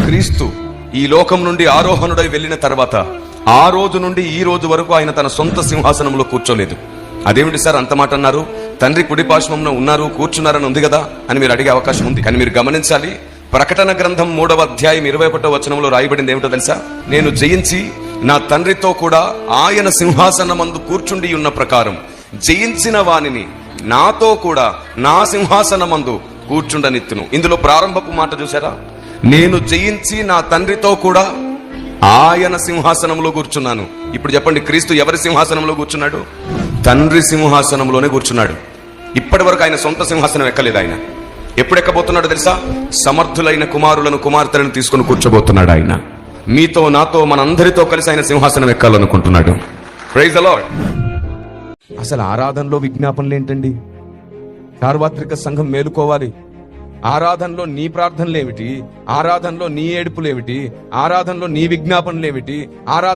క్రీస్తు ఈ లోకం నుండి ఆరోహణుడై వెళ్ళిన తర్వాత ఆ రోజు నుండి ఈ రోజు వరకు ఆయన తన సొంత సింహాసనంలో కూర్చోలేదు. అదేమిటి సార్ అంత మాట అన్నారు? తండ్రి కుడి పార్శ్వంలో ఉన్నారు, కూర్చున్నారని ఉంది కదా అని మీరు అడిగే అవకాశం ఉంది. కానీ మీరు గమనించాలి, ప్రకటన గ్రంథం 3వ అధ్యాయం 21వ వచనంలో రాయబడింది ఏమిటో తెలుసా? నేను జయించి నా తండ్రితో కూడా ఆయన సింహాసనమందు కూర్చుండి ఉన్న ప్రకారం జయించిన వానిని నాతో కూడా నా సింహాసనమందు కూర్చుండనిత్తును. ఇందులో ప్రారంభపు మాట చూసారా? నేను జయించి నా తండ్రితో కూడా ఆయన సింహాసనంలో కూర్చున్నాను. ఇప్పుడు చెప్పండి, క్రీస్తు ఎవరి సింహాసనంలో కూర్చున్నాడు? తండ్రి సింహాసనంలోనే కూర్చున్నాడు. ఇప్పటి వరకు ఆయన సొంత సింహాసనం ఎక్కలేదు. ఆయన ఎప్పుడు ఎక్కబోతున్నాడు తెలుసా? సమర్థులైన కుమారులను కుమార్తెలను తీసుకుని కూర్చోబోతున్నాడు. ఆయన మీతో నాతో మనందరితో కలిసి ఆయన సింహాసనం ఎక్కాలనుకుంటున్నాడు. Praise the lord. అసలు ఆరాధనలో విజ్ఞాపనలు ఏంటండి? సార్వత్రిక సంఘం మేలుకోవాలి. ఆరాధనలో నీ ప్రార్థనలేమిటి? ఆరాధనలో నీ ఏడుపులేమిటి? ఆరాధనలో నీ విజ్ఞాపనలేమిటి?